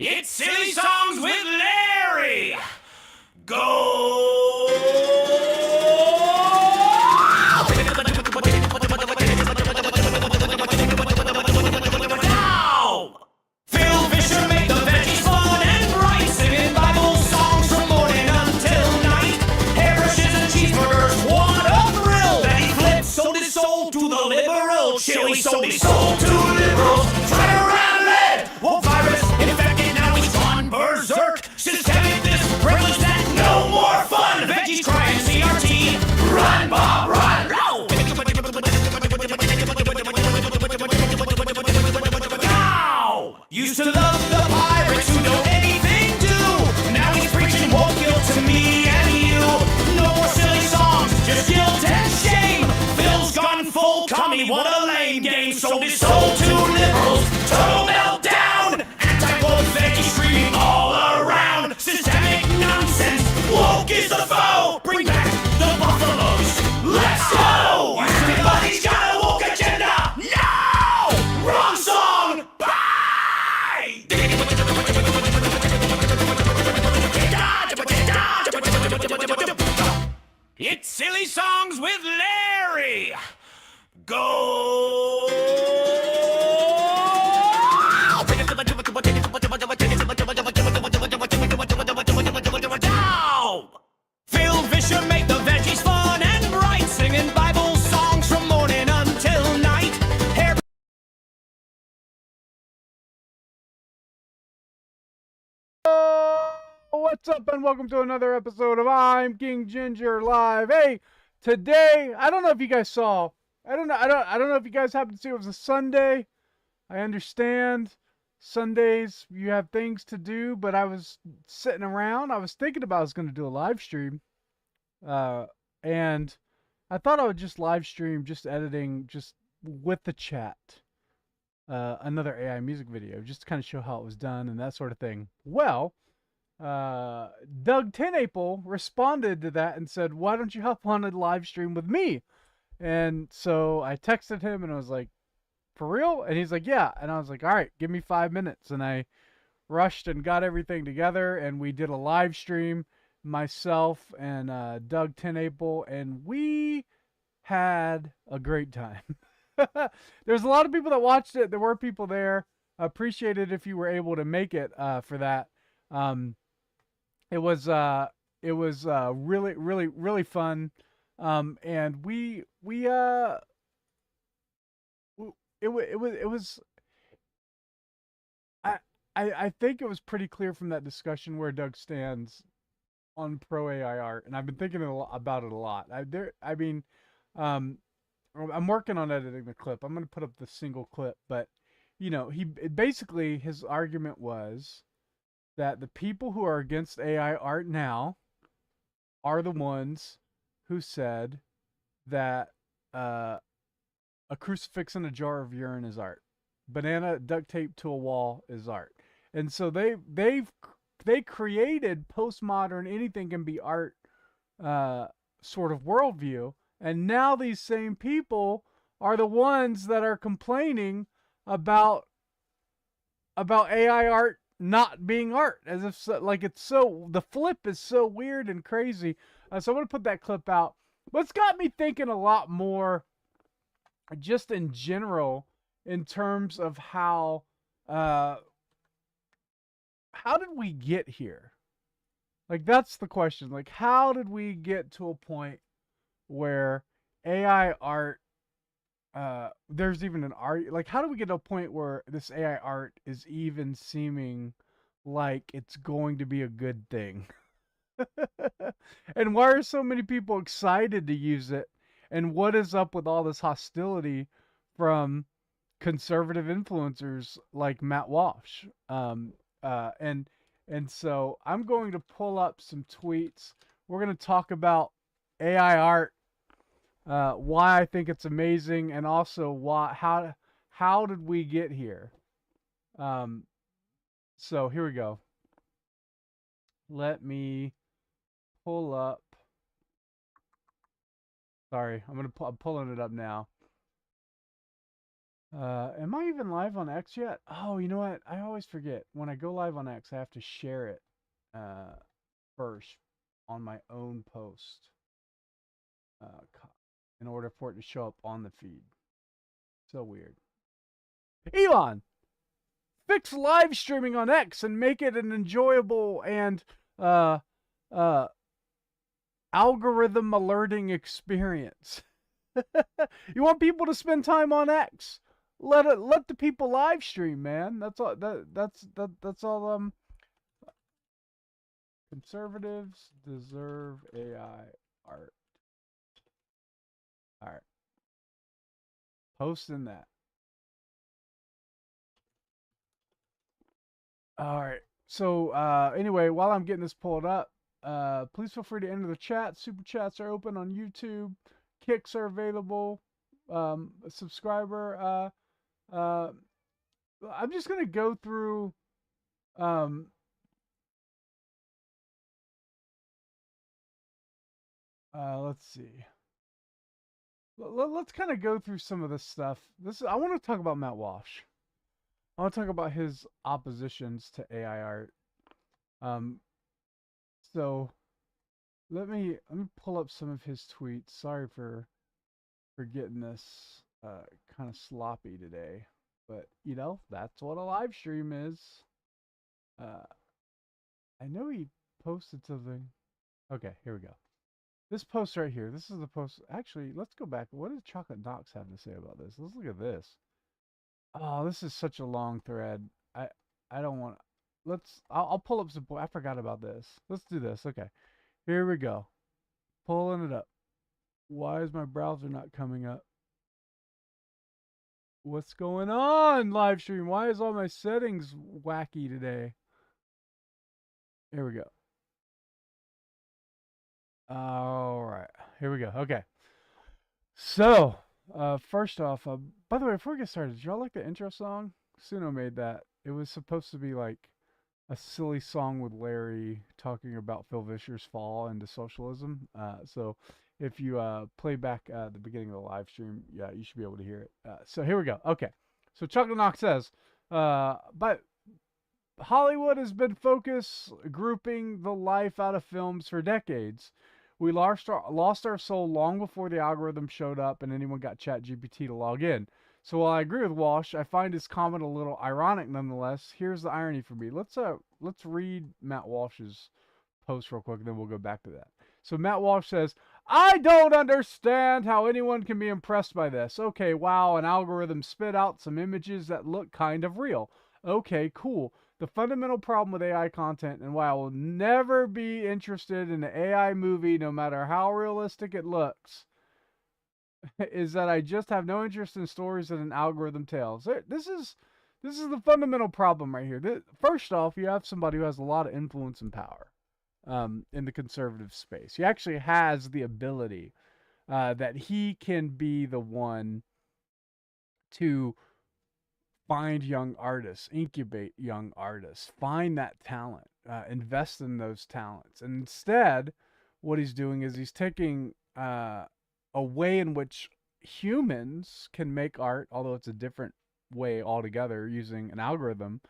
It's Silly Songs with Larry. Go! Now! Phil Fisher made the veggies fun and bright, singing Bible songs from morning until night. Hairbrushes and cheeseburgers, what a thrill! Then he flipped, sold his soul to the liberal. Chili sold his soul to liberals. Tried around red, woke virus infected, now he's gone berserk. Systemic this, privilege that, no more fun. Veggies crying CRT, run Bob, run! Now! Used to love the pirates who don't anything do. Now he's preaching woke guilt to me and you. No more silly songs, just guilt and shame. Phil's gone full commie, what a lame game. Sold his soul to liberals, total meltdown. Anti-woke veggie screaming all around. Systemic nonsense, woke is the foe. Bring back the buffaloes, let's go. Everybody's got a woke agenda. No! Wrong song. Bye! It's Silly Songs with Larry. Go! Now! Phil Fisher made the veggies fun and bright, singing Bible songs from morning until night. Hair What's up, and welcome to another episode of I'm King Ginger Live. Hey, today I don't know if you guys saw. I don't know if you guys happened to see it was a Sunday. I understand Sundays you have things to do, but I was sitting around. I was thinking about I was going to do a live stream, and I thought I would just live stream, just editing, just with the chat, another AI music video, just to kind of show how it was done and that sort of thing. Well, Doug Tenaple responded to that and said, "Why don't you hop on a live stream with me?" And so I texted him and I was like, "For real?" And he's like, "Yeah." And I was like, "All right, give me 5 minutes." And I rushed and got everything together, and we did a live stream, myself and Doug Tenaple, and we had a great time. There's a lot of people that watched it. There were people there. I appreciate it if you were able to make it for that. It was really, really, really fun. And it was I think it was pretty clear from that discussion where Doug stands on pro AI art, and I've been thinking about it a lot. I'm working on editing the clip. I'm going to put up the single clip, but basically his argument was that the people who are against AI art now are the ones who said that a crucifix in a jar of urine is art, banana duct tape to a wall is art, and so they created postmodern anything can be art sort of worldview, and now these same people are the ones that are complaining about AI art not being art, as if the flip is so weird and crazy. So I'm gonna put that clip out. But it's got me thinking a lot more, just in general, in terms of how did we get here? Like, that's the question. Like, how did we get to a point where AI art, there's even an art, like, how do we get to a point where this AI art is even seeming like it's going to be a good thing? And why are so many people excited to use it? And what is up with all this hostility from conservative influencers like Matt Walsh? And so I'm going to pull up some tweets. We're going to talk about AI art, why I think it's amazing, and also how did we get here? So here we go. Let me pull up. Sorry, I'm pulling it up now. Am I even live on X yet? Oh, you know what? I always forget. When I go live on X, I have to share it uh, first on my own post in order for it to show up on the feed. So weird. Elon, fix live streaming on X and make it an enjoyable and uh, uh, algorithm alerting experience. You want people to spend time on X? Let the people live stream, man. That's all. That's all. Conservatives deserve AI art. All right, posting that. All right. So anyway, while I'm getting this pulled up, please feel free to enter the chat. Super chats are open on YouTube. Kicks are available. A subscriber. I'm just gonna go through. Um, let's see. Let's kind of go through some of this stuff. I want to talk about Matt Walsh. I want to talk about his oppositions to AI art. Um, so let me pull up some of his tweets. Sorry for getting this kind of sloppy today, but that's what a live stream is. Uh, I know he posted something. Okay, here we go. This post right here. This is the post. Actually, let's go back. What does Chocolate Knox have to say about this? Let's look at this. Oh, this is such a long thread. I don't want. I'll pull up some. I forgot about this. Let's do this. Okay, here we go. Pulling it up. Why is my browser not coming up? What's going on, live stream? Why is all my settings wacky today? Here we go. All right, here we go. Okay. So, first off, by the way, before we get started, did y'all like the intro song? Suno made that. It was supposed to be like a silly song with Larry talking about Phil Vischer's fall into socialism. So if you play back the beginning of the live stream, yeah, you should be able to hear it. So here we go. Okay. So Chuck Knock says, but Hollywood has been focus grouping the life out of films for decades. We lost our soul long before the algorithm showed up and anyone got ChatGPT to log in. So while I agree with Walsh, I find his comment a little ironic nonetheless. Here's the irony for me. Let's read Matt Walsh's post real quick, and then we'll go back to that. So Matt Walsh says, I don't understand how anyone can be impressed by this. Okay, wow, an algorithm spit out some images that look kind of real. Okay, cool. The fundamental problem with AI content and why I will never be interested in an AI movie, no matter how realistic it looks, is that I just have no interest in stories that an algorithm tells. This is the fundamental problem right here. First off, you have somebody who has a lot of influence and power in the conservative space. He actually has the ability that he can be the one to find young artists, incubate young artists, find that talent, invest in those talents. And instead, what he's doing is he's taking a way in which humans can make art, although it's a different way altogether using an algorithm.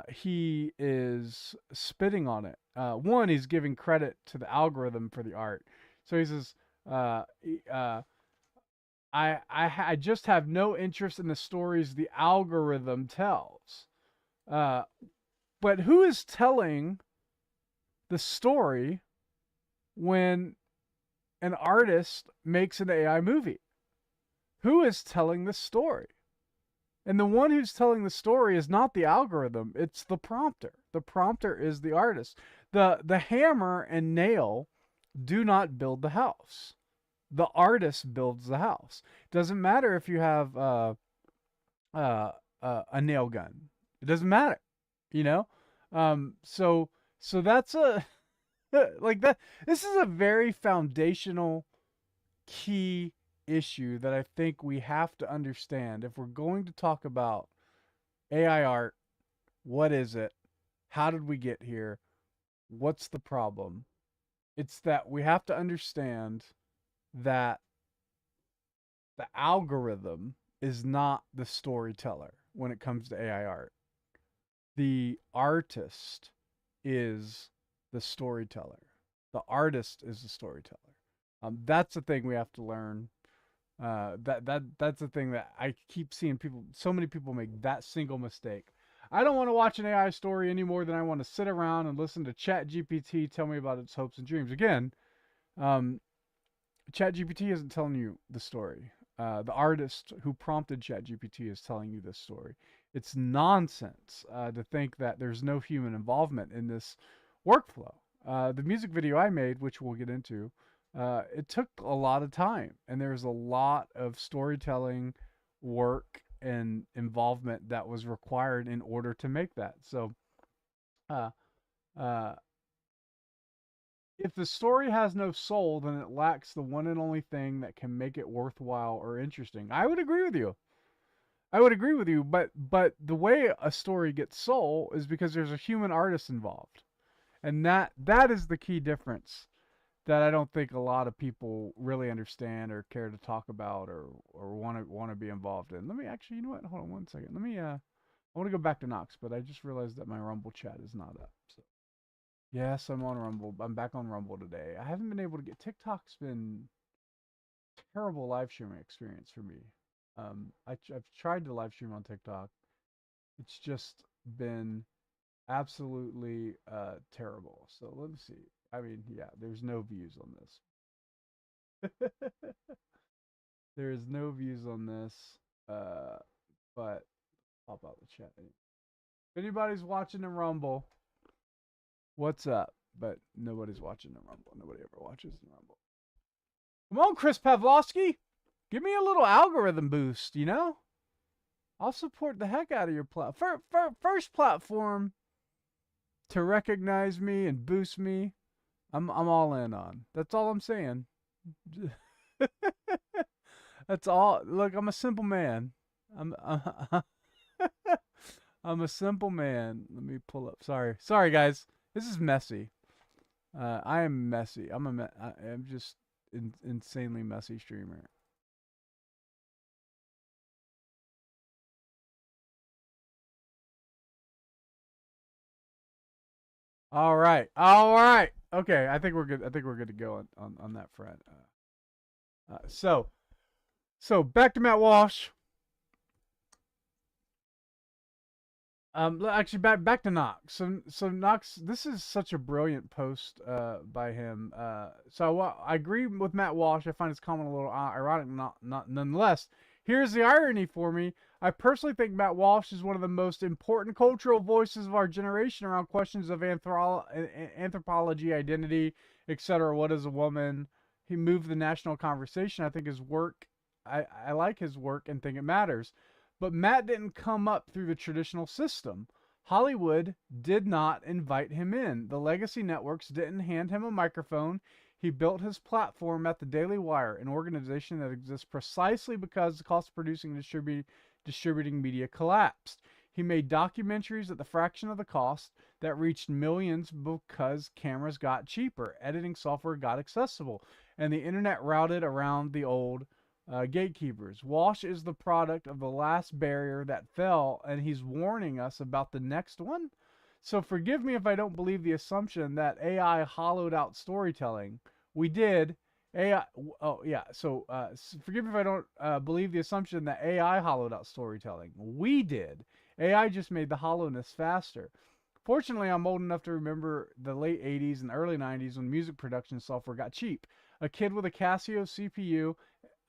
He is spitting on it. One, he's giving credit to the algorithm for the art. So he says, uh, uh, I just have no interest in the stories the algorithm tells. Uh, but who is telling the story when an artist makes an AI movie? Who is telling the story? And the one who's telling the story is not the algorithm, it's the prompter. The prompter is the artist. The hammer and nail do not build the house. The artist builds the house. Doesn't matter if you have uh, a nail gun. It doesn't matter, you know. So that's a like that. This is a very foundational, key issue that I think we have to understand if we're going to talk about AI art. What is it? How did we get here? What's the problem? It's that we have to understand that the algorithm is not the storyteller when it comes to AI art. The artist is the storyteller. The artist is the storyteller. That's the thing we have to learn. That's the thing that I keep seeing people. So many people make that single mistake. I don't want to watch an AI story any more than I want to sit around and listen to ChatGPT tell me about its hopes and dreams. Again, um, ChatGPT isn't telling you the story. The artist who prompted ChatGPT is telling you this story. It's nonsense to think that there's no human involvement in this workflow. The music video I made, which we'll get into, it took a lot of time, and there's a lot of storytelling work and involvement that was required in order to make that. So, uh, uh, if the story has no soul, then it lacks the one and only thing that can make it worthwhile or interesting. I would agree with you. I would agree with you, but the way a story gets soul is because there's a human artist involved. And that is the key difference that I don't think a lot of people really understand or care to talk about or want to be involved in. Let me actually, you know what? Hold on one second. Let me I want to go back to Knox, but I just realized that my Rumble chat is not up. So yes, I'm on Rumble. I'm back on Rumble today. I haven't been able to get TikTok's been terrible live streaming experience for me. I've tried to live stream on TikTok. It's just been absolutely terrible. So let me see. I mean, yeah, there's no views on this. There is no views on this. Uh, but pop out the chat. If anybody's watching the Rumble, what's up? But nobody's watching the Rumble. Nobody ever watches the Rumble. Come on, Chris Pavlovsky. Give me a little algorithm boost, you know? I'll support the heck out of your platform. First platform to recognize me and boost me, I'm all in on. That's all I'm saying. That's all. Look, I'm a simple man. I'm I'm a simple man. Let me pull up. Sorry, guys. This is messy. I am messy. I'm just insanely messy streamer. All right. All right. Okay, I think we're good. I think we're good to go on that front. So back to Matt Walsh. Actually, back to Knox. So Knox, this is such a brilliant post by him. So I agree with Matt Walsh. I find his comment a little ironic, not nonetheless. Here's the irony for me. I personally think Matt Walsh is one of the most important cultural voices of our generation around questions of anthropology, identity, etc. What is a woman? He moved the national conversation. I think his work, I like his work and think it matters. But Matt didn't come up through the traditional system. Hollywood did not invite him in. The legacy networks didn't hand him a microphone. He built his platform at the Daily Wire, an organization that exists precisely because the cost of producing and distributing media collapsed. He made documentaries at the fraction of the cost that reached millions because cameras got cheaper, editing software got accessible, and the internet routed around the old gatekeepers. Walsh is the product of the last barrier that fell, and he's warning us about the next one. So forgive me if I don't believe the assumption that AI hollowed out storytelling. We did. AI. Oh yeah. So forgive me if I don't believe the assumption that AI hollowed out storytelling. We did. AI just made the hollowness faster. Fortunately, I'm old enough to remember the late 80s and early 90s when music production software got cheap. A kid with a Casio CPU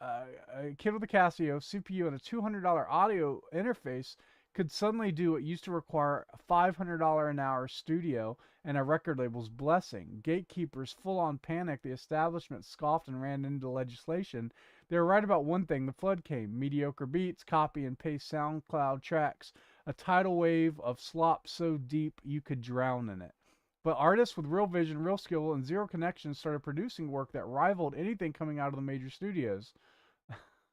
a kid with a Casio CPU and a $200 audio interface could suddenly do what used to require a $500 an hour studio and a record label's blessing. Gatekeepers full on panicked. The establishment scoffed and ran into legislation. They were right about one thing. The flood came. Mediocre beats, copy and paste SoundCloud tracks, a tidal wave of slop so deep you could drown in it. But artists with real vision, real skill, and zero connections started producing work that rivaled anything coming out of the major studios.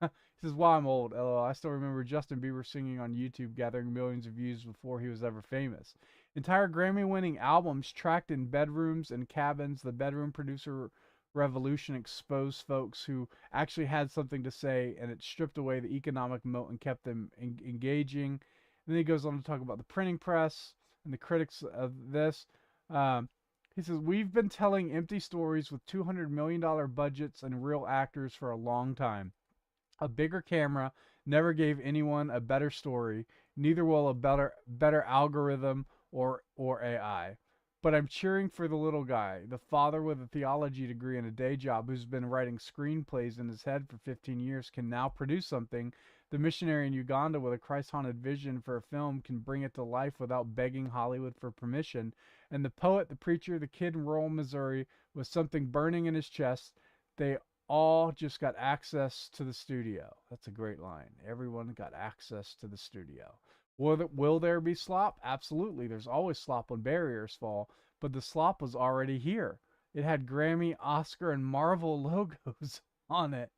He says, "Wow, I'm old. LOL. I still remember Justin Bieber singing on YouTube, gathering millions of views before he was ever famous. Entire Grammy-winning albums tracked in bedrooms and cabins. The bedroom producer revolution exposed folks who actually had something to say, and it stripped away the economic moat and kept them engaging. And then he goes on to talk about the printing press and the critics of this. Um, he says, we've been telling empty stories with $200 million budgets and real actors for a long time. A bigger camera never gave anyone a better story. Neither will a better algorithm or AI. But I'm cheering for the little guy, the father with a theology degree and a day job who's been writing screenplays in his head for 15 years can now produce something. The missionary in Uganda with a Christ-haunted vision for a film can bring it to life without begging Hollywood for permission. And the poet, the preacher, the kid in rural Missouri with something burning in his chest, they all just got access to the studio. That's a great line. Everyone got access to the studio. Will there be slop? Absolutely. There's always slop when barriers fall, but the slop was already here. It had Grammy, Oscar, and Marvel logos on it.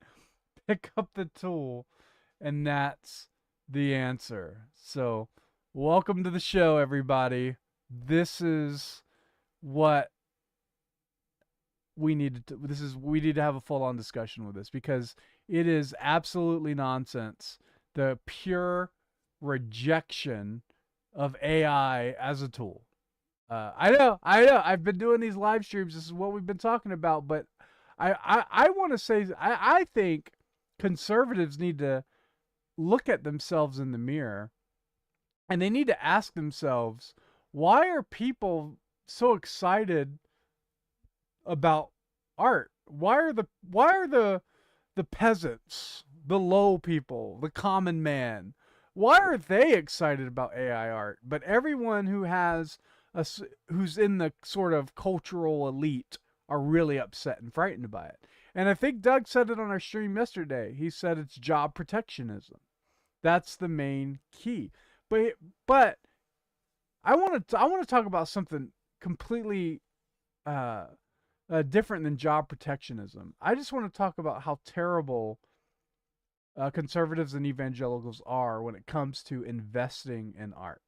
Pick up the tool, and that's the answer. So, welcome to the show, everybody. This is what we need to have a full-on discussion with this, because it is absolutely nonsense. The pure rejection of AI as a tool. I know. I've been doing these live streams. This is what we've been talking about. But I want to say, I think conservatives need to look at themselves in the mirror, and they need to ask themselves, why are people so excited about art? Why are the peasants, the low people, the common man, why are they excited about AI art? But everyone who's in the sort of cultural elite are really upset and frightened by it. And I think Doug said it on our stream yesterday. He said it's job protectionism. That's the main key. But I want to talk about something completely different than job protectionism. I just want to talk about how terrible conservatives and evangelicals are when it comes to investing in art.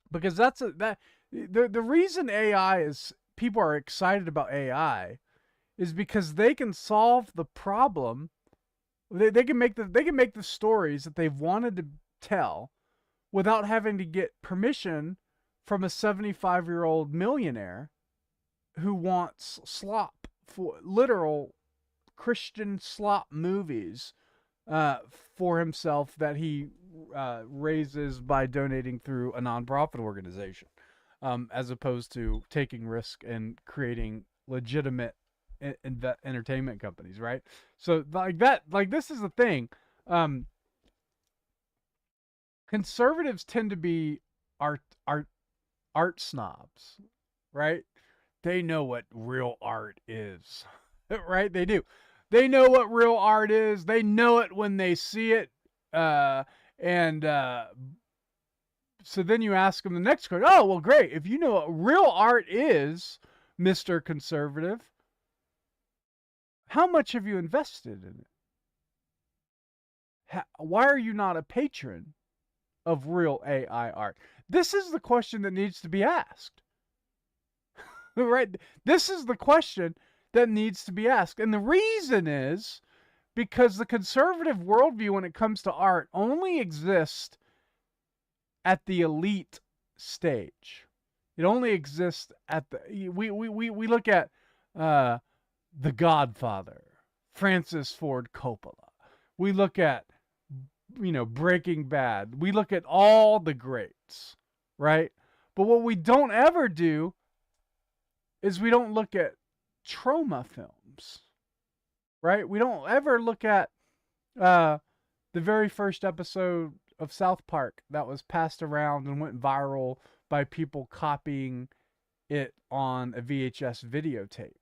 Because the reason people are excited about AI is because they can solve the problem. They can make the stories that they've wanted to tell without having to get permission from a 75-year-old millionaire who wants slop, for literal Christian slop movies for himself that he raises by donating through a nonprofit organization, as opposed to taking risk and creating legitimate entertainment companies, right? So this is the thing. Conservatives tend to be art snobs, right? They know what real art is, right? They do. They know what real art is. They know it when they see it. So then you ask them the next question. Oh, well, great. If you know what real art is, Mr. Conservative, how much have you invested in it? Why are you not a patron of real AI art? This is the question that needs to be asked. Right? This is the question that needs to be asked. And the reason is because the conservative worldview when it comes to art only exists at the elite stage. It only exists at we look at The Godfather, Francis Ford Coppola. We look at Breaking Bad. We look at all the greats, right? But what we don't ever do is we don't look at trauma films, right? We don't ever look at the very first episode of South Park that was passed around and went viral by people copying it on a VHS videotape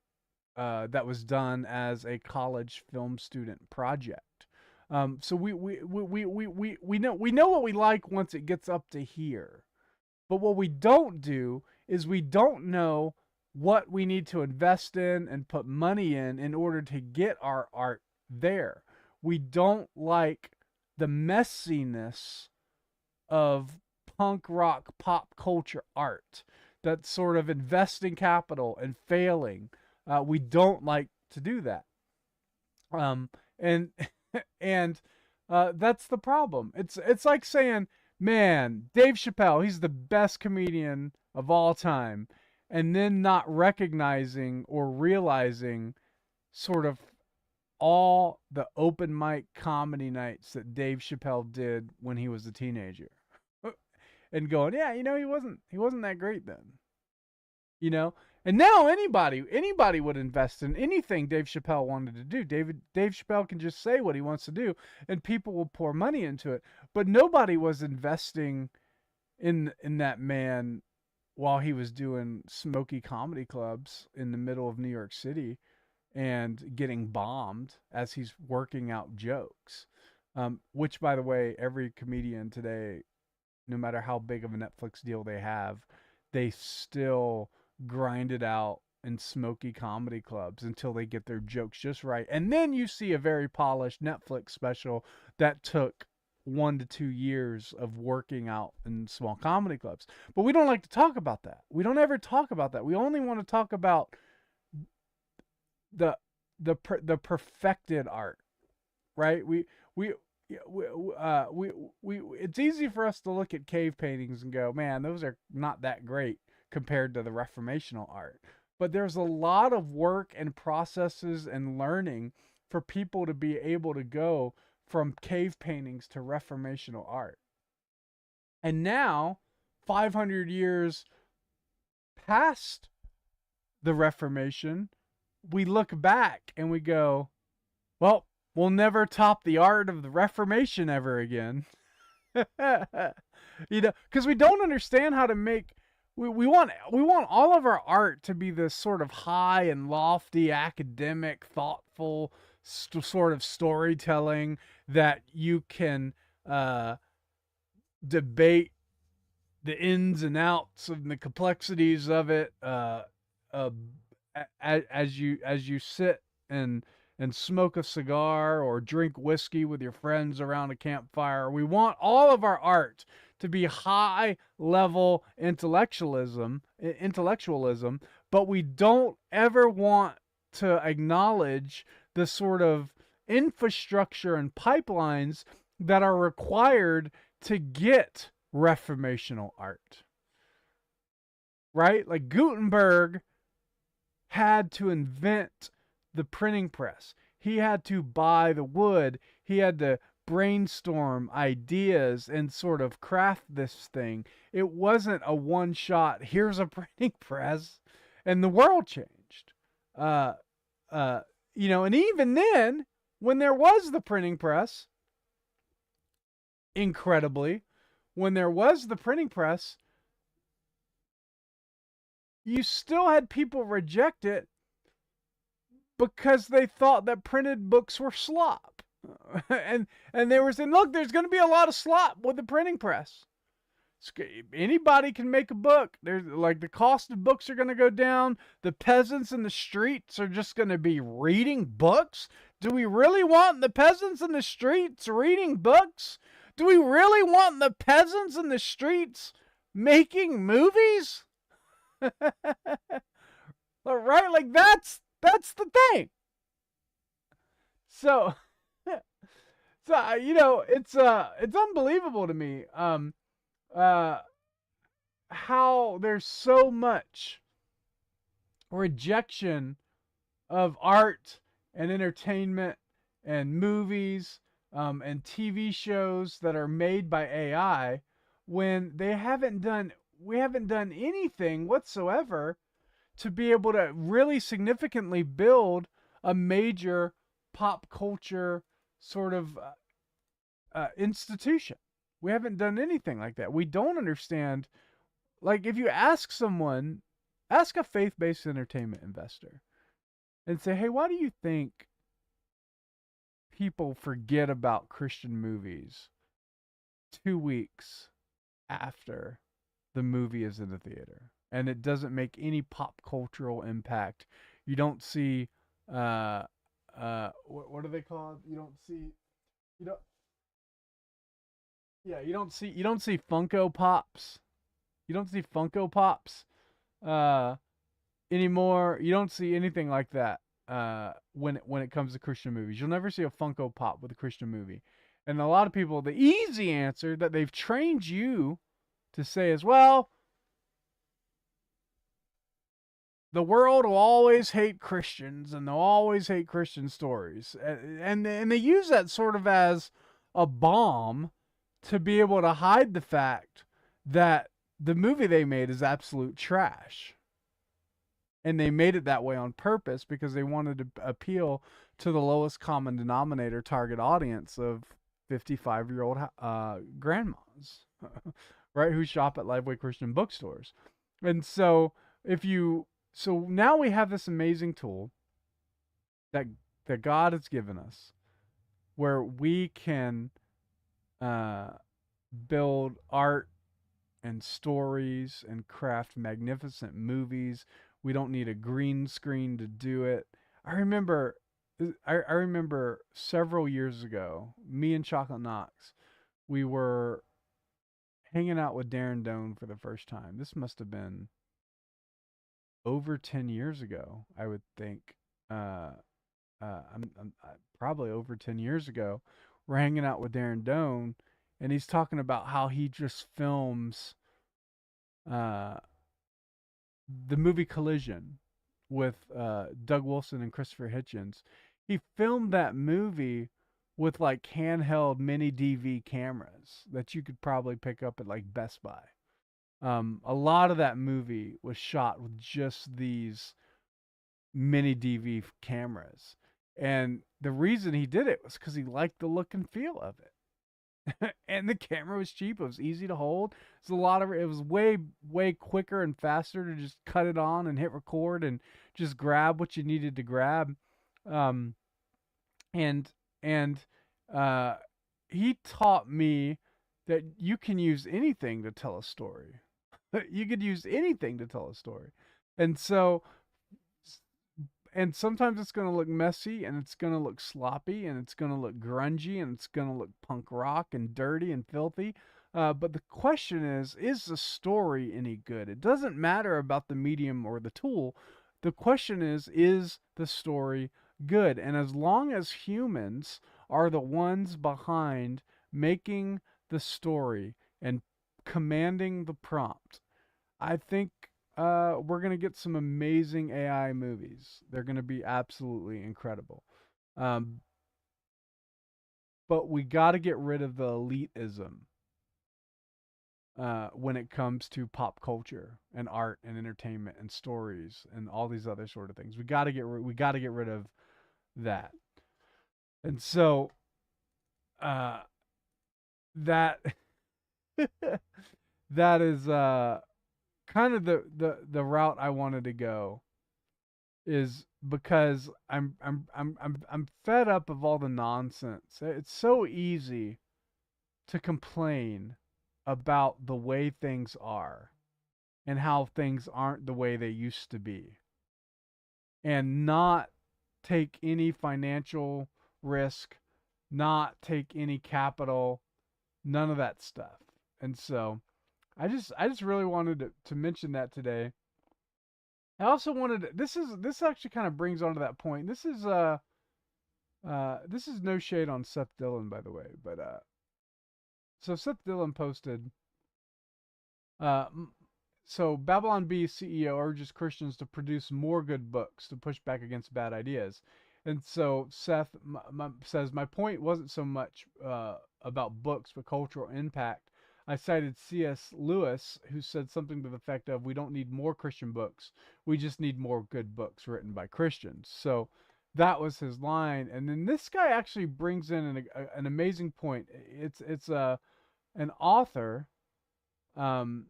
that was done as a college film student project. So we know what we like once it gets up to here. But what we don't do is we don't know what we need to invest in and put money in order to get our art there. We don't like the messiness of punk rock pop culture art, that sort of investing capital and failing, We don't like to do that. And and that's the problem. It's like saying, man, Dave Chappelle, he's the best comedian of all time, and then not recognizing or realizing sort of all the open mic comedy nights that Dave Chappelle did when he was a teenager. And going, yeah, he wasn't that great then. You know? And now anybody would invest in anything Dave Chappelle wanted to do. Dave Chappelle can just say what he wants to do and people will pour money into it. But nobody was investing in that man while he was doing smoky comedy clubs in the middle of New York City and getting bombed as he's working out jokes. Which, by the way, every comedian today, no matter how big of a Netflix deal they have, they still grind it out in smoky comedy clubs until they get their jokes just right. And then you see a very polished Netflix special that took 1 to 2 years of working out in small comedy clubs. But we don't like to talk about that. We don't ever talk about that. We only want to talk about the the perfected art, right? We it's easy for us to look at cave paintings and go, man, those are not that great compared to the reformational art. But there's a lot of work and processes and learning for people to be able to go from cave paintings to reformational art. And now, 500 years past the Reformation, we look back and we go, well, we'll never top the art of the Reformation ever again. Because we don't understand how to make. We want all of our art to be this sort of high and lofty, academic, thoughtful sort of storytelling that you can debate the ins and outs and the complexities of it as you sit and smoke a cigar or drink whiskey with your friends around a campfire. We want all of our art to be high level intellectualism, but we don't ever want to acknowledge the sort of infrastructure and pipelines that are required to get reformational art. Right? Like Gutenberg had to invent the printing press. He had to buy the wood. He had to brainstorm ideas and sort of craft this thing. It wasn't a one shot, here's a printing press, and the world changed. And even then, when there was the printing press, incredibly, when there was the printing press, you still had people reject it because they thought that printed books were slop. and they were saying, look, there's going to be a lot of slop with the printing press. Anybody can make a book. There's like the cost of books are going to go down. The peasants in the streets are just going to be reading books. Do we really want the peasants in the streets reading books? Do we really want the peasants in the streets making movies? Right? Like that's the thing. So it's unbelievable to me how there's so much rejection of art and entertainment and movies and TV shows that are made by AI when we haven't done anything whatsoever to be able to really significantly build a major pop culture sort of institution. We haven't done anything like that. We don't understand. Like, if you ask a faith-based entertainment investor and say, hey, why do you think people forget about Christian movies 2 weeks after the movie is in the theater and it doesn't make any pop cultural impact? You don't see what are they called? You don't see Funko Pops. You don't see Funko Pops anymore. You don't see anything like that when it comes to Christian movies. You'll never see a Funko Pop with a Christian movie. And a lot of people, the easy answer that they've trained you to say is, well, the world will always hate Christians and they'll always hate Christian stories. And they use that sort of as a bomb to be able to hide the fact that the movie they made is absolute trash. And they made it that way on purpose because they wanted to appeal to the lowest common denominator target audience of 55-year-old grandmas, right, who shop at Lifeway Christian bookstores. And so if you so now we have this amazing tool that God has given us where we can build art and stories and craft magnificent movies. We don't need a green screen to do it. I remember several years ago, me and Chocolate Knox, we were hanging out with Darren Doan for the first time. This must have been over 10 years ago, I would think. Probably over 10 years ago. We're hanging out with Darren Doan, and he's talking about how he just films uh, the movie Collision with Doug Wilson and Christopher Hitchens. He filmed that movie with like handheld mini DV cameras that you could probably pick up at like Best Buy. A lot of that movie was shot with just these mini DV cameras. And the reason he did it was because he liked the look and feel of it. And the camera was cheap. It was easy to hold. It was way quicker and faster to just cut it on and hit record and just grab what you needed to grab. Um, and and he taught me that you can use anything to tell a story. You could use anything to tell a story. And so and sometimes it's going to look messy and it's going to look sloppy and it's going to look grungy and it's going to look punk rock and dirty and filthy. But the question is the story any good? It doesn't matter about the medium or the tool. The question is the story good? And as long as humans are the ones behind making the story and commanding the prompt, I think we're going to get some amazing AI movies. They're going to be absolutely incredible. Um, but we got to get rid of the elitism when it comes to pop culture and art and entertainment and stories and all these other sort of things. We got to get rid of that. And so that that is kind of the route I wanted to go, is because I'm fed up of all the nonsense. It's so easy to complain about the way things are and how things aren't the way they used to be and not take any financial risk, not take any capital, none of that stuff. And so I just really wanted to mention that today. I also wanted this actually kind of brings on to that point. This is no shade on Seth Dillon, by the way, but so Seth Dillon posted uh so Babylon Bee CEO urges Christians to produce more good books to push back against bad ideas. And so Seth says, my point wasn't so much about books, but cultural impact. I cited C.S. Lewis, who said something to the effect of, we don't need more Christian books. We just need more good books written by Christians. So that was his line. And then this guy actually brings in an amazing point. It's an author um,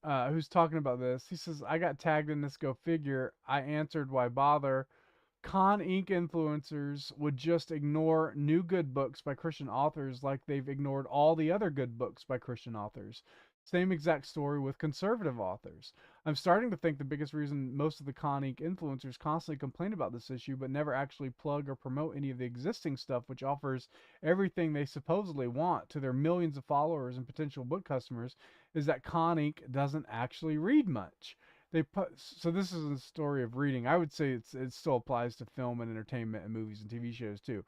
who's talking about this. He says, I got tagged in this, go figure. I answered, why bother? Con Inc. influencers would just ignore new good books by Christian authors like they've ignored all the other good books by Christian authors. Same exact story with conservative authors. I'm starting to think the biggest reason most of the Con Inc. influencers constantly complain about this issue but never actually plug or promote any of the existing stuff which offers everything they supposedly want to their millions of followers and potential book customers is that Con Inc. doesn't actually read much. So this is a story of reading. I would say it still applies to film and entertainment and movies and TV shows too.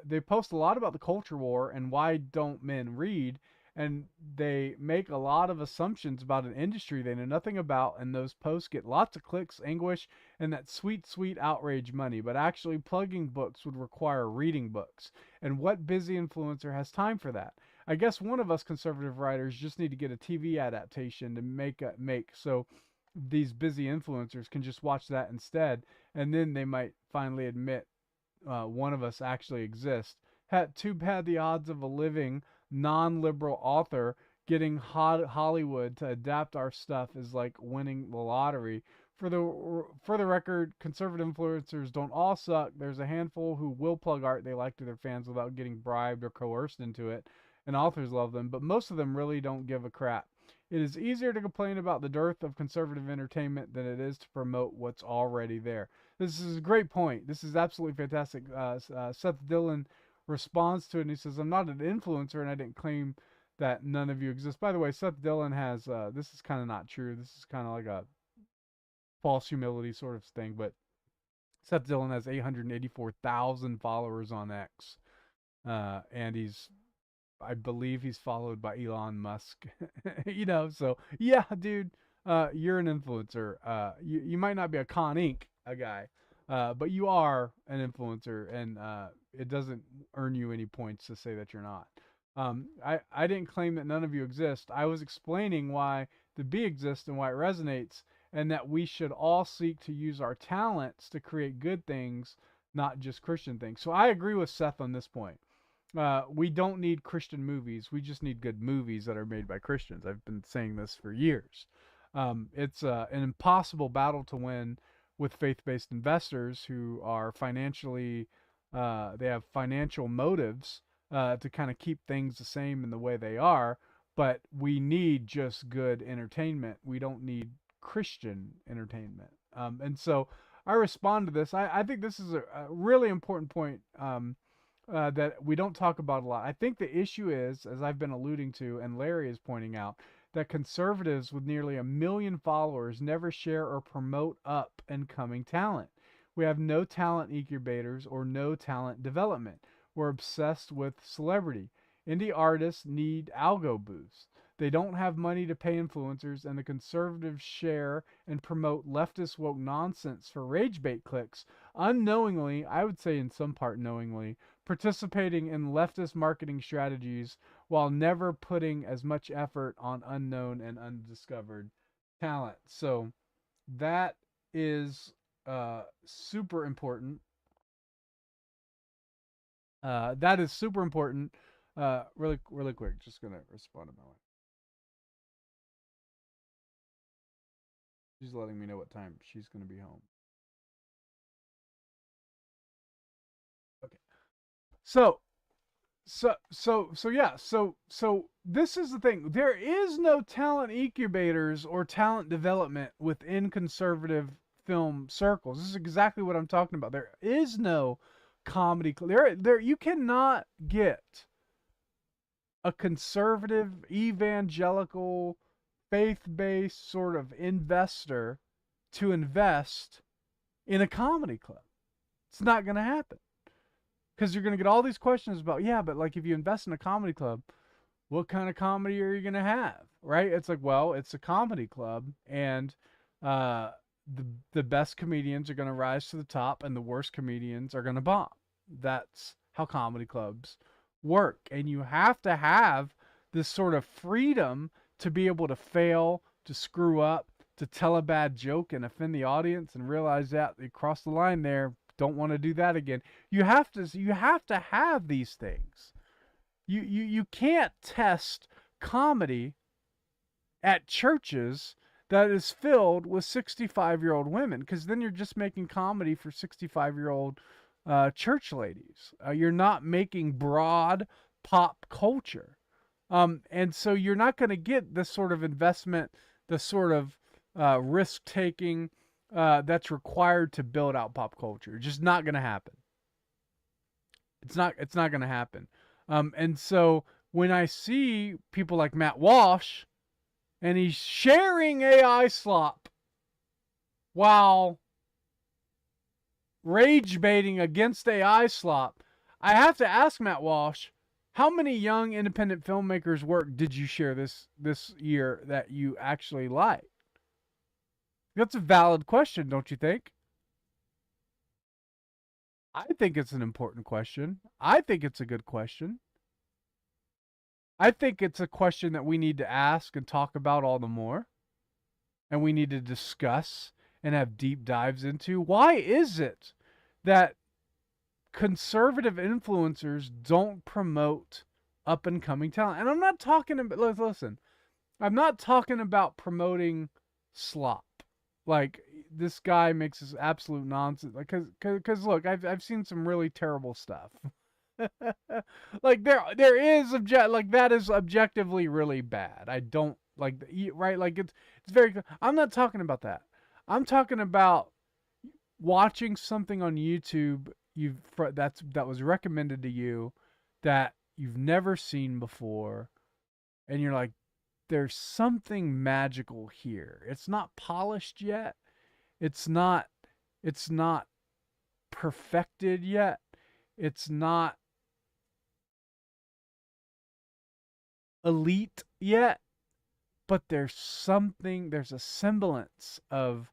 They post a lot about the culture war and why don't men read, and they make a lot of assumptions about an industry they know nothing about, and those posts get lots of clicks, anguish, and that sweet, sweet outrage money. But actually, plugging books would require reading books, and what busy influencer has time for that? I guess one of us conservative writers just need to get a TV adaptation to make so these busy influencers can just watch that instead, and then they might finally admit one of us actually exists. Too bad the odds of a living non-liberal author getting Hollywood to adapt our stuff is like winning the lottery. For the record, conservative influencers don't all suck. There's a handful who will plug art they like to their fans without getting bribed or coerced into it, and authors love them, but most of them really don't give a crap. It is easier to complain about the dearth of conservative entertainment than it is to promote what's already there. This is a great point. This is absolutely fantastic. Seth Dillon responds to it and he says, I'm not an influencer and I didn't claim that none of you exist. By the way, Seth Dillon has, this is kind of not true. This is kind of like a false humility sort of thing, but Seth Dillon has 884,000 followers on X. And I believe he's followed by Elon Musk. So yeah, dude, you're an influencer. You might not be a Con Inc. a guy, but you are an influencer, and it doesn't earn you any points to say that you're not. I didn't claim that none of you exist. I was explaining why the B exists and why it resonates, and that we should all seek to use our talents to create good things, not just Christian things. So I agree with Seth on this point. We don't need Christian movies. We just need good movies that are made by Christians. I've been saying this for years. It's an impossible battle to win with faith-based investors who are financially, they have financial motives to kind of keep things the same in the way they are. But we need just good entertainment. We don't need Christian entertainment. And so I respond to this. I think this is a really important point. That we don't talk about a lot. I think the issue is, as I've been alluding to, and Larry is pointing out, that conservatives with nearly 1 million followers never share or promote up and coming talent. We have no talent incubators or no talent development. We're obsessed with celebrity. Indie artists need algo boosts. They don't have money to pay influencers, and the conservatives share and promote leftist woke nonsense for rage bait clicks, unknowingly, I would say in some part knowingly, participating in leftist marketing strategies while never putting as much effort on unknown and undiscovered talent. So that is super important. That is super important. Really quick, just gonna respond to my wife. She's letting me know what time she's gonna be home. Okay. So so this is the thing. There is no talent incubators or talent development within conservative film circles. This is exactly what I'm talking about. There is no comedy. There you cannot get a conservative evangelical faith-based sort of investor to invest in a comedy club. It's not going to happen. Because you're going to get all these questions about, yeah, but like if you invest in a comedy club, what kind of comedy are you going to have? Right? It's like, well, it's a comedy club, and the best comedians are going to rise to the top, and the worst comedians are going to bomb. That's how comedy clubs work. And you have to have this sort of freedom to be able to fail, to screw up, to tell a bad joke and offend the audience, and realize that you crossed the line there. Don't want to do that again. You have to have these things. You can't test comedy at churches that is filled with 65-year-old women, because then you're just making comedy for 65-year-old church ladies. You're not making broad pop culture. And so you're not going to get this sort of investment, the sort of risk taking that's required to build out pop culture. Just not going to happen. It's not going to happen. And so when I see people like Matt Walsh, and he's sharing AI Slop while rage baiting against AI Slop, I have to ask Matt Walsh, how many young independent filmmakers' work did you share this year that you actually liked? That's a valid question, don't you think? I think it's an important question. I think it's a good question. I think it's a question that we need to ask and talk about all the more. And we need to discuss and have deep dives into. Why is it that conservative influencers don't promote up and coming talent? And I'm not talking about, listen, I'm not talking about promoting slop. Like, this guy makes this absolute nonsense. Like, cause look, I've seen some really terrible stuff. Like, there is like, that is objectively really bad. I don't like right. Like, it's very. I'm not talking about that. I'm talking about watching something on YouTube that was recommended to you that you've never seen before, and you're like, there's something magical here. It's not polished yet. It's not it's not perfected yet. It's not elite yet, but there's a semblance of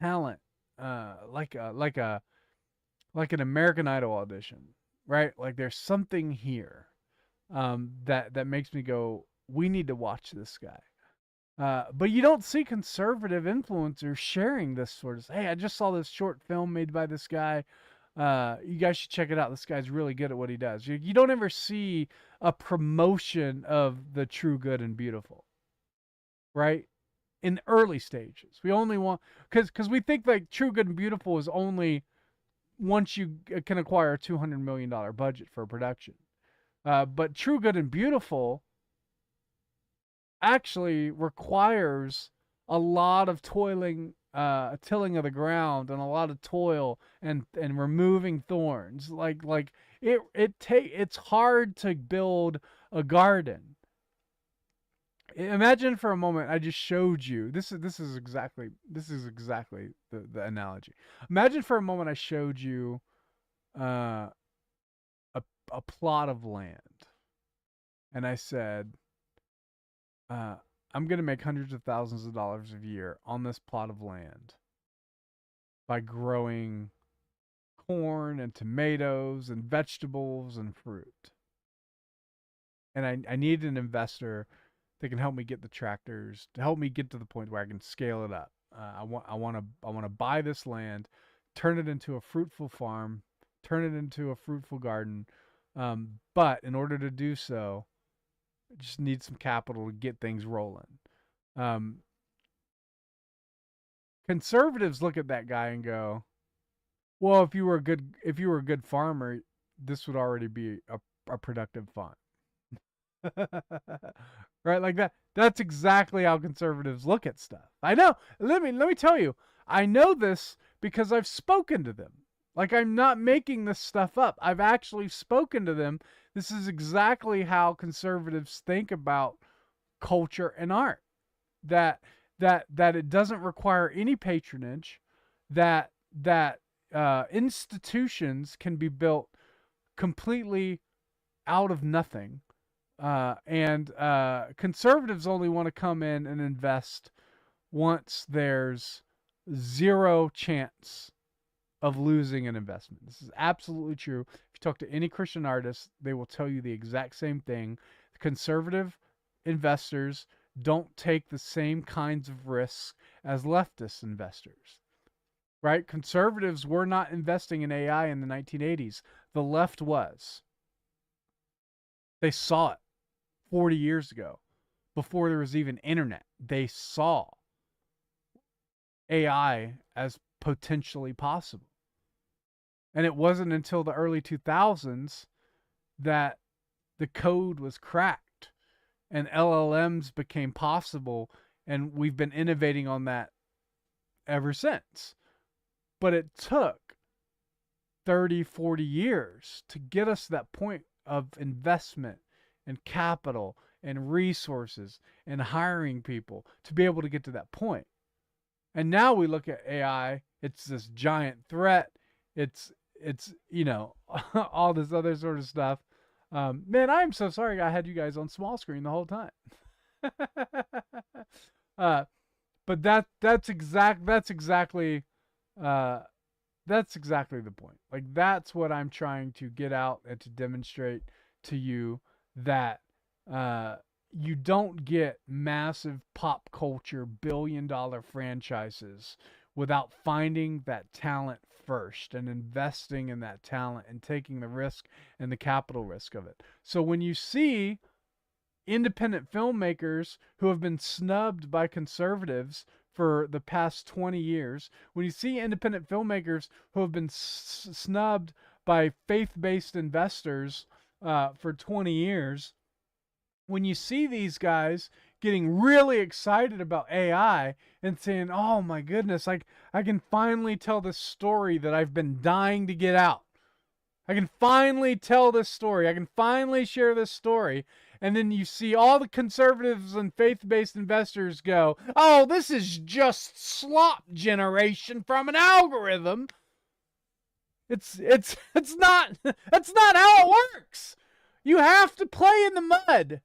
talent, like an American Idol audition, right? Like, there's something here, that makes me go, we need to watch this guy. But you don't see conservative influencers sharing this sort of. Hey, I just saw this short film made by this guy. You guys should check it out. This guy's really good at what he does. You don't ever see a promotion of the true, good, and beautiful, right? In the early stages, we only want because we think like true, good, and beautiful is only once you can acquire a $200 million budget for a production. But true, good, and beautiful actually requires a lot of tilling of the ground, and a lot of toil, and removing thorns. Like it's hard to build a garden. Imagine for a moment I just showed you this is exactly the analogy. Imagine for a moment I showed you uh, a plot of land, and I said, uh, I'm going to make hundreds of thousands of dollars a year on this plot of land by growing corn and tomatoes and vegetables and fruit. And I need an investor that can help me get the tractors to help me get to the point where I can scale it up. I want to buy this land, turn it into a fruitful farm, turn it into a fruitful garden. But in order to do so, I just need some capital to get things rolling. Um, Conservatives look at that guy and go, "Well, if you were a good farmer, this would already be a productive farm." Right? Like that. That's exactly how conservatives look at stuff. I know. Let me tell you. I know this because I've spoken to them. Like, I'm not making this stuff up. I've actually spoken to them. This is exactly how conservatives think about culture and art. That that it doesn't require any patronage. That institutions can be built completely out of nothing. And conservatives only want to come in and invest once there's zero chance of losing an investment. This is absolutely true. If you talk to any Christian artist, they will tell you the exact same thing. Conservative investors don't take the same kinds of risks as leftist investors. Right? Conservatives were not investing in AI in the 1980s. The left was. They saw it 40 years ago, before there was even internet. They saw AI as potentially possible. And it wasn't until the early 2000s that the code was cracked and LLMs became possible, and we've been innovating on that ever since. But it took 30, 40 years to get us to that point of investment and capital and resources and hiring people to be able to get to that point. And now we look at AI, it's this giant threat. It's all this other sort of stuff. Man, I'm so sorry I had you guys on small screen the whole time. uh, but uh, that's exactly the point. Like, that's what I'm trying to get out and to demonstrate to you, that uh, you don't get massive pop culture billion-dollar franchises without finding that talent first and investing in that talent and taking the risk and the capital risk of it. So when you see independent filmmakers who have been snubbed by conservatives for the past 20 years, when you see independent filmmakers who have been snubbed by faith-based investors for 20 years, when you see these guys getting really excited about AI and saying, oh my goodness, I can finally tell this story that I've been dying to get out. I can finally tell this story. I can finally share this story. And then you see all the conservatives and faith-based investors go, oh, this is just slop generation from an algorithm. It's not, that's not how it works. You have to play in the mud.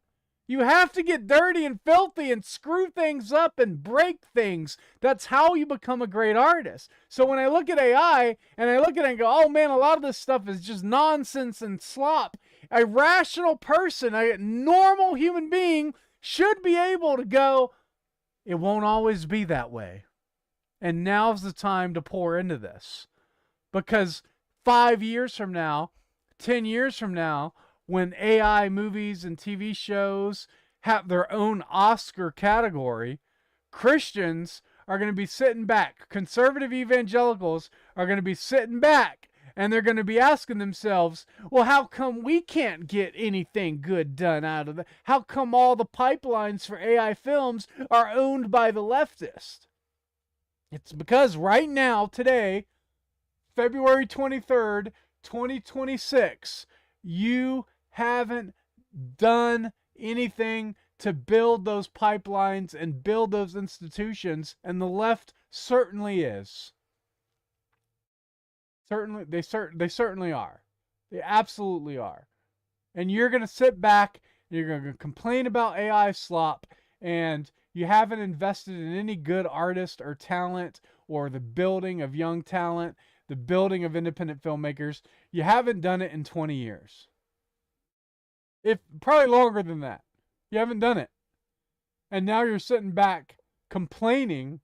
You have to get dirty and filthy and screw things up and break things. That's how you become a great artist. So when I look at AI and I look at it and go, oh man, a lot of this stuff is just nonsense and slop, a rational person, a normal human being should be able to go, it won't always be that way. And now's the time to pour into this. Because 5 years from now, 10 years from now, when AI movies and TV shows have their own Oscar category, Christians are going to be sitting back. Conservative evangelicals are going to be sitting back, and they're going to be asking themselves, well, how come we can't get anything good done out of it? How come all the pipelines for AI films are owned by the leftists? It's because right now, today, February 23rd, 2026, you haven't done anything to build those pipelines and build those institutions, and the left certainly is. They certainly are. They absolutely are. And you're going to sit back and you're going to complain about AI slop, and you haven't invested in any good artist or talent or the building of young talent, the building of independent filmmakers. You haven't done it in 20 years. If probably longer than that. You haven't done it. And now you're sitting back complaining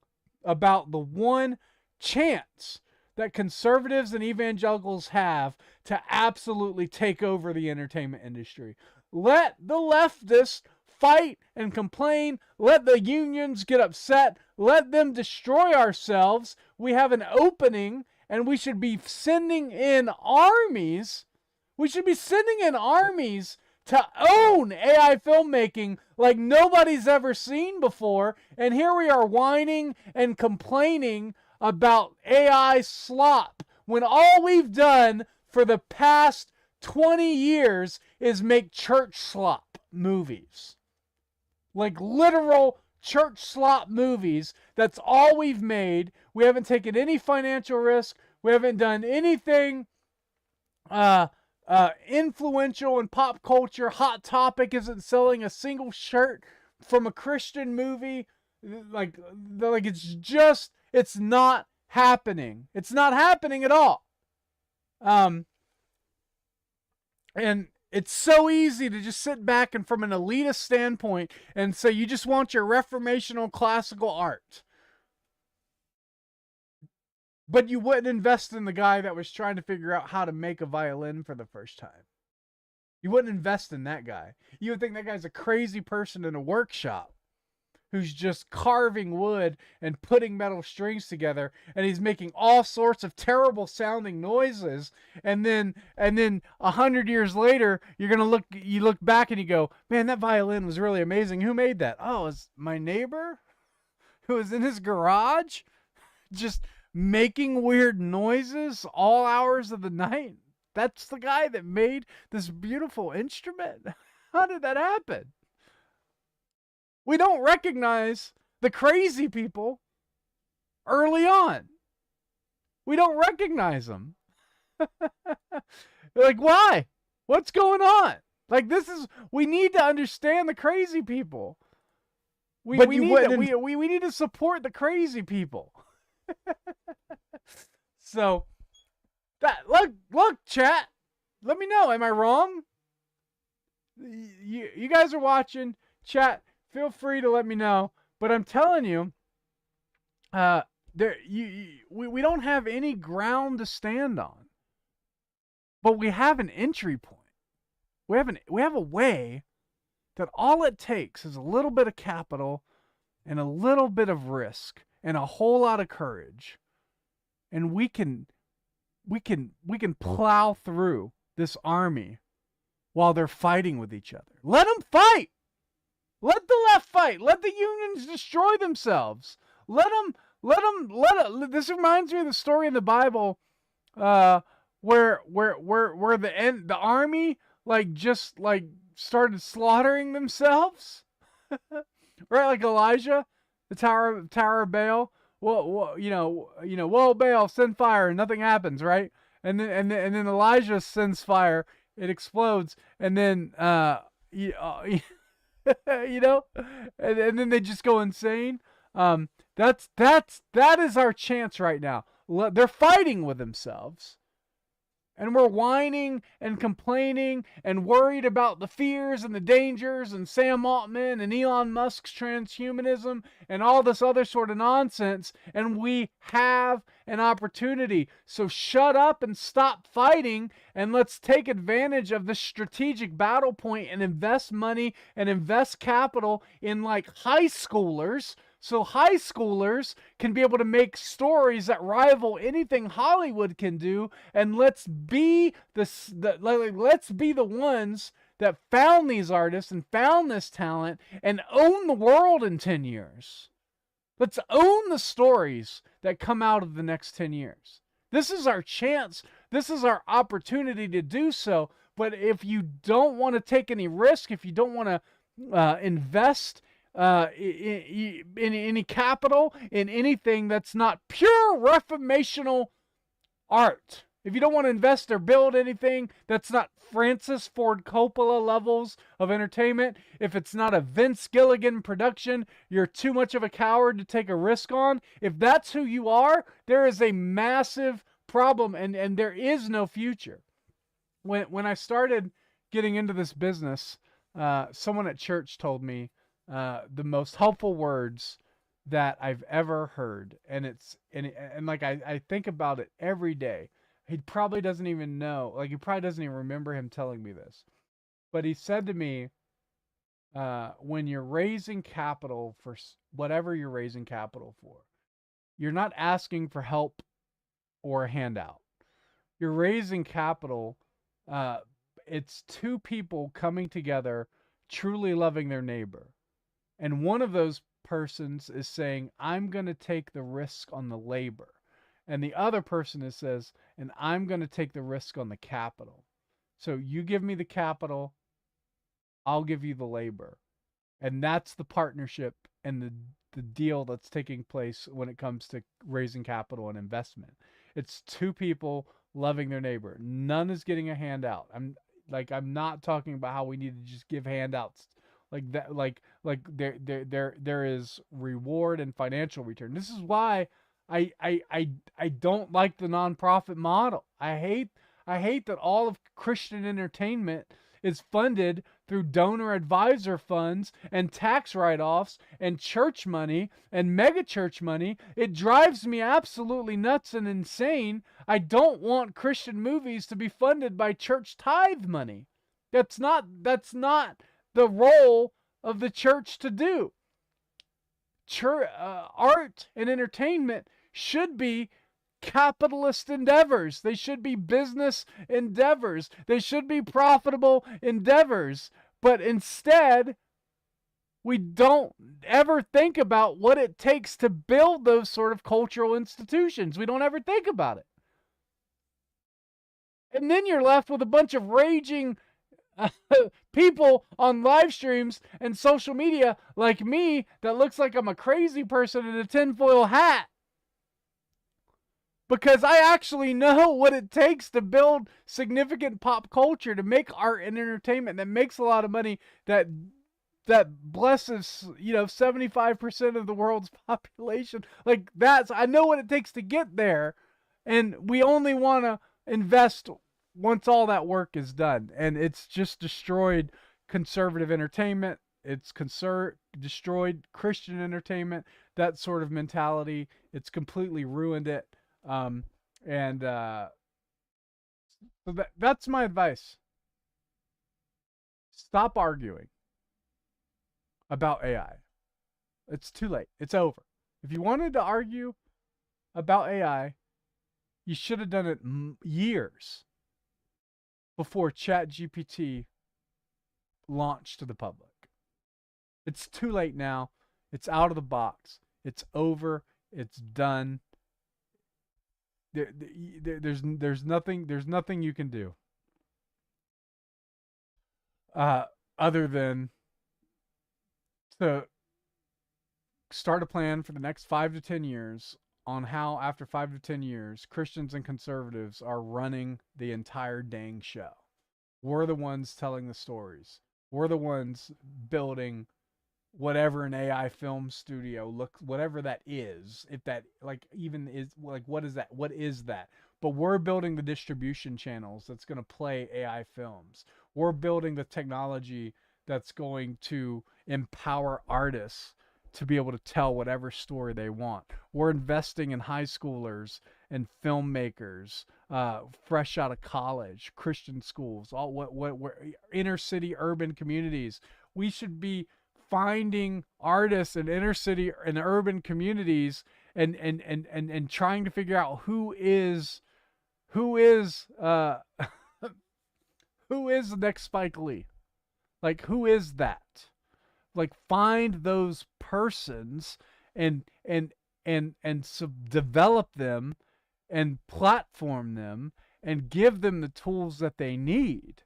about the one chance that conservatives and evangelicals have to absolutely take over the entertainment industry. Let the leftists fight and complain. Let the unions get upset. Let them destroy ourselves. We have an opening, and we should be sending in armies. We should be sending in armies to own AI filmmaking like nobody's ever seen before. And here we are whining and complaining about AI slop when all we've done for the past 20 years is make church slop movies. Like literal church slop movies. That's all we've made. We haven't taken any financial risk. We haven't done anything influential in pop culture. Hot Topic isn't selling a single shirt from a Christian movie. Like it's not happening. It's not happening at all. And it's so easy to just sit back and from an elitist standpoint and say you just want your reformational classical art. But you wouldn't invest in the guy that was trying to figure out how to make a violin for the first time. You wouldn't invest in that guy. You would think that guy's a crazy person in a workshop who's just carving wood and putting metal strings together, and he's making all sorts of terrible sounding noises. And then 100 years later, you look back and you go, man, that violin was really amazing. Who made that? Oh, it's my neighbor who was in his garage just making weird noises all hours of the night. That's the guy that made this beautiful instrument. How did that happen? We don't recognize the crazy people early on. We don't recognize them. Like, why? What's going on? Like, we need to understand the crazy people. We need to support the crazy people. So, look, chat. Let me know. Am I wrong? You guys are watching. Chat, feel free to let me know. But I'm telling you, we don't have any ground to stand on. But we have an entry point. We have a way that all it takes is a little bit of capital and a little bit of risk and a whole lot of courage, and we can plow through this army while they're fighting with each other. Let them fight. Let the left fight. Let the unions destroy themselves. Let them. This reminds me of the story in the Bible, where the army just started slaughtering themselves, right? Like Elijah, the Tower of Baal. Well, whoa, Baal, send fire, and nothing happens, right? And then Elijah sends fire, it explodes, and then and then they just go insane. That is our chance right now. They're fighting with themselves. And we're whining and complaining and worried about the fears and the dangers and Sam Altman and Elon Musk's transhumanism and all this other sort of nonsense. And we have an opportunity. So shut up and stop fighting, and let's take advantage of the strategic battle point and invest money and invest capital in high schoolers. So high schoolers can be able to make stories that rival anything Hollywood can do, and let's be the ones that found these artists and found this talent and own the world in 10 years. Let's own the stories that come out of the next 10 years. This is our chance. This is our opportunity to do so. But if you don't want to take any risk, if you don't want to invest in any capital, in anything that's not pure reformational art, if you don't want to invest or build anything that's not Francis Ford Coppola levels of entertainment, if it's not a Vince Gilligan production you're too much of a coward to take a risk on, if that's who you are, there is a massive problem, and there is no future. When I started getting into this business, someone at church told me the most helpful words that I've ever heard, and I think about it every day. He probably doesn't even know, he probably doesn't even remember him telling me this, but he said to me, when you're raising capital for whatever you're raising capital for, you're not asking for help or a handout. You're raising capital. It's two people coming together, truly loving their neighbor. And one of those persons is saying, I'm going to take the risk on the labor. And the other person says, and I'm going to take the risk on the capital. So you give me the capital, I'll give you the labor. And that's the partnership and the deal that's taking place when it comes to raising capital and investment. It's two people loving their neighbor. None is getting a handout. I'm not talking about how we need to just give handouts there is reward and financial return. This is why I don't like the nonprofit model. I hate that all of Christian entertainment is funded through donor advisor funds and tax write-offs and church money and mega church money. It drives me absolutely nuts and insane. I don't want Christian movies to be funded by church tithe money. That's not the role of the church to do. Art and entertainment should be capitalist endeavors. They should be business endeavors. They should be profitable endeavors. But instead, we don't ever think about what it takes to build those sort of cultural institutions. We don't ever think about it. And then you're left with a bunch of raging people on live streams and social media like me that looks like I'm a crazy person in a tinfoil hat. because I actually know what it takes to build significant pop culture, to make art and entertainment that makes a lot of money, that blesses 75% of the world's population. Like, I know what it takes to get there, and we only want to invest once all that work is done. And it's just destroyed conservative entertainment. It's destroyed Christian entertainment. That sort of mentality. It's completely ruined it. And so that's my advice. Stop arguing about AI. It's too late. It's over. If you wanted to argue about AI, you should have done it years before ChatGPT launched to the public. It's too late now. It's out of the box. It's over. It's done. There's nothing you can do other than to start a plan for the next 5 to 10 years on how, after 5 to 10 years, Christians and conservatives are running the entire dang show. We're the ones telling the stories. We're the ones building whatever an AI film studio whatever that is. If that even is, what is that? What is that? But we're building the distribution channels that's going to play AI films. We're building the technology that's going to empower artists to be able to tell whatever story they want. We're investing in high schoolers and filmmakers, fresh out of college, Christian schools, all what inner city urban communities. We should be finding artists in inner city and urban communities and trying to figure out who is who is the next Spike Lee. Like, who is that? Like, find those persons and develop them and platform them and give them the tools that they need,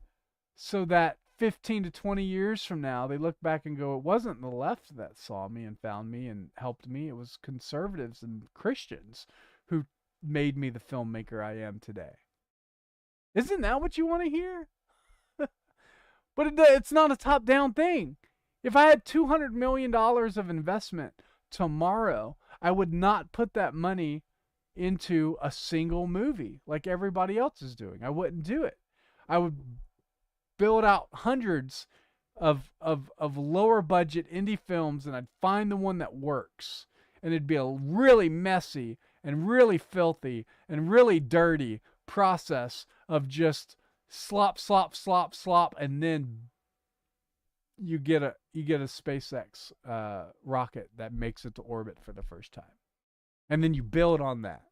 so that 15 to 20 years from now, they look back and go, it wasn't the left that saw me and found me and helped me. It was conservatives and Christians who made me the filmmaker I am today. Isn't that what you want to hear? But it's not a top-down thing. If I had $200 million of investment tomorrow, I would not put that money into a single movie like everybody else is doing. I wouldn't do it. I would build out hundreds of lower budget indie films, and I'd find the one that works. And it'd be a really messy and really filthy and really dirty process of just slop, and then you get a SpaceX rocket that makes it to orbit for the first time, and then you build on that,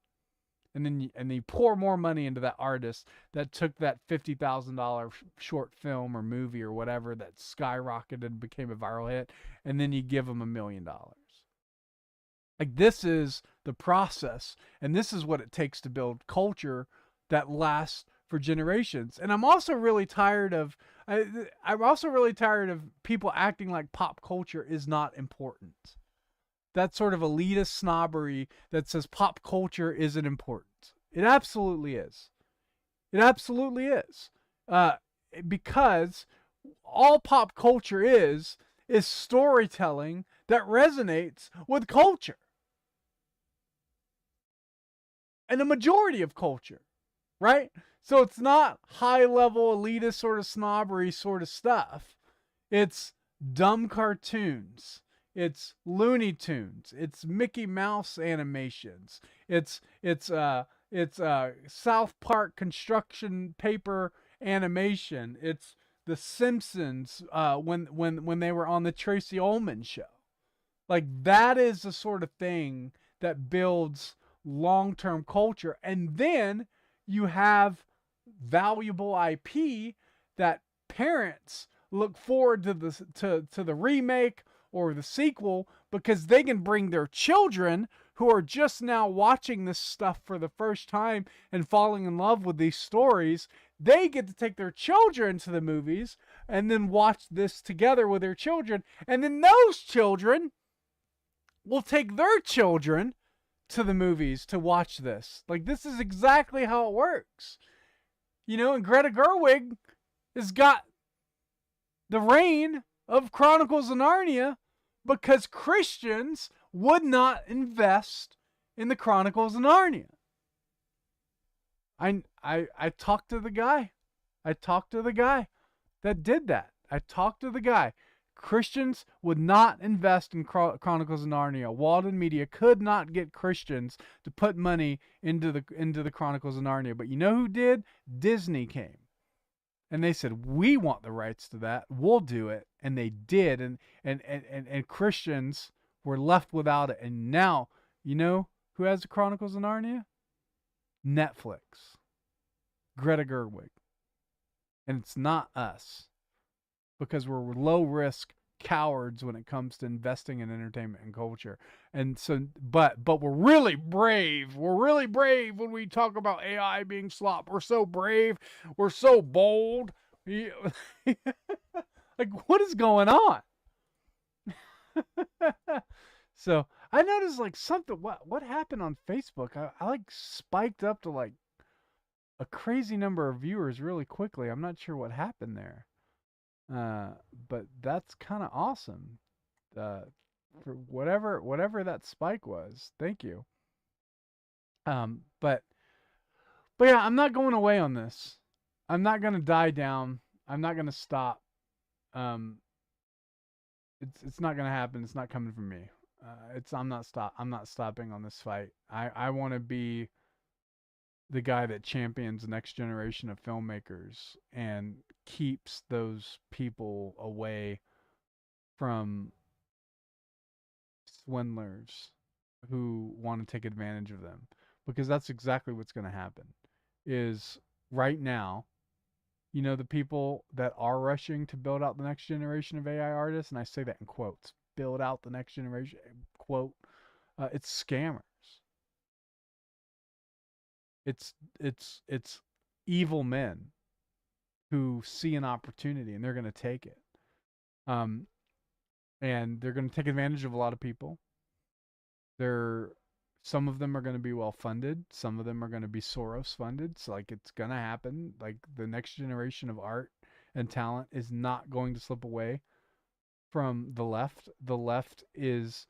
and then you pour more money into that artist that took that $50,000 short film or movie or whatever that skyrocketed and became a viral hit, and then you give them $1 million. Like, this is the process, and this is what it takes to build culture that lasts for generations. And I'm also really tired of people acting like pop culture is not important. That sort of elitist snobbery that says pop culture isn't important. It absolutely is. It absolutely is. Because all pop culture is storytelling that resonates with culture. And the majority of culture, right? So it's not high-level elitist sort of snobbery sort of stuff. It's dumb cartoons. It's Looney Tunes. It's Mickey Mouse animations. It's South Park construction paper animation. It's The Simpsons when they were on the Tracy Ullman show. Like, that is the sort of thing that builds long-term culture. And then you have valuable IP that parents look forward to the remake or the sequel, because they can bring their children who are just now watching this stuff for the first time and falling in love with these stories. They get to take their children to the movies and then watch this together with their children. And then those children will take their children to the movies to watch this. Like, this is exactly how it works. You know, and Greta Gerwig has got the reign of Chronicles of Narnia because Christians would not invest in the Chronicles of Narnia. I talked to the guy. I talked to the guy that did that. I talked to the guy. Christians would not invest in Chronicles of Narnia. Walden Media could not get Christians to put money into the Chronicles of Narnia. But you know who did? Disney came. And they said, we want the rights to that. We'll do it. And they did. And Christians were left without it. And now, you know who has the Chronicles of Narnia? Netflix. Greta Gerwig. And it's not us. Because we're low risk cowards when it comes to investing in entertainment and culture. And so, but we're really brave. We're really brave when we talk about AI being slop. We're so brave. We're so bold. Like, what is going on? So I noticed like something. What happened on Facebook? I like spiked up to like a crazy number of viewers really quickly. I'm not sure what happened there. But that's kind of awesome. For whatever that spike was. Thank you. But yeah, I'm not going away on this. I'm not gonna die down. I'm not gonna stop. It's not gonna happen. It's not coming from me. I'm not stopping on this fight. I want to be the guy that champions the next generation of filmmakers and keeps those people away from swindlers who want to take advantage of them, because that's exactly what's going to happen. Is right now, you know, the people that are rushing to build out the next generation of AI artists, and I say that in quotes, build out the next generation, quote, it's scammers. It's evil men who see an opportunity and they're going to take it. And they're going to take advantage of a lot of people. Some of them are going to be well funded. Some of them are going to be Soros funded. So like, it's going to happen. Like, the next generation of art and talent is not going to slip away from the left. The left is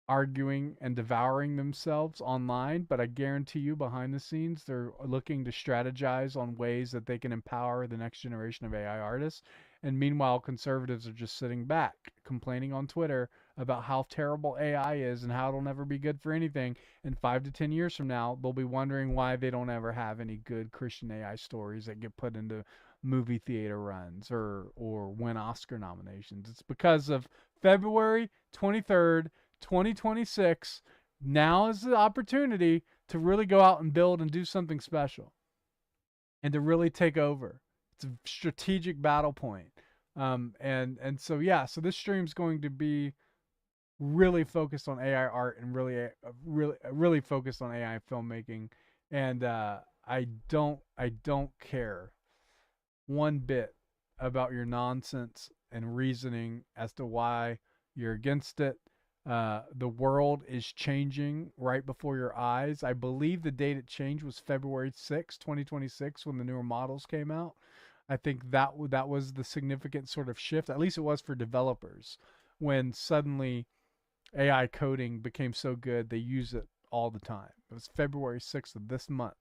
arguing and devouring themselves online, but I guarantee you behind the scenes they're looking to strategize on ways that they can empower the next generation of AI artists. And meanwhile, conservatives are just sitting back complaining on Twitter about how terrible AI is and how it'll never be good for anything. And 5 to 10 years from now, they'll be wondering why they don't ever have any good Christian AI stories that get put into movie theater runs or win Oscar nominations. It's because of February 23rd, 2026. Now is the opportunity to really go out and build and do something special and to really take over. It's a strategic battle point. And so, yeah, so this stream's going to be really focused on AI art and really focused on AI filmmaking. And I don't care one bit about your nonsense and reasoning as to why you're against it. The world is changing right before your eyes. I believe the date it changed was February 6, 2026, when the newer models came out. I think that was the significant sort of shift, at least it was for developers, when suddenly AI coding became so good they use it all the time. It was February 6th of this month.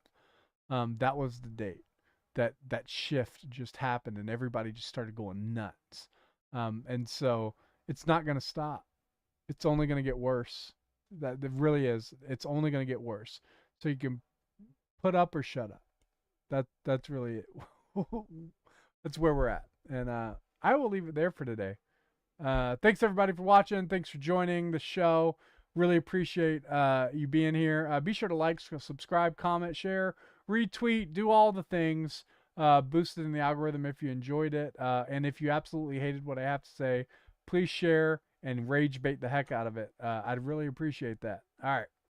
That was the date that shift just happened and everybody just started going nuts. And so it's not going to stop. It's only going to get worse. That it really is. It's only going to get worse. So you can put up or shut up. That's really it. That's where we're at. And I will leave it there for today. Thanks everybody for watching. Thanks for joining the show. Really appreciate you being here. Be sure to like, subscribe, comment, share, retweet, do all the things. Boost it in the algorithm if you enjoyed it. And if you absolutely hated what I have to say, please share and rage bait the heck out of it. I'd really appreciate that. All right.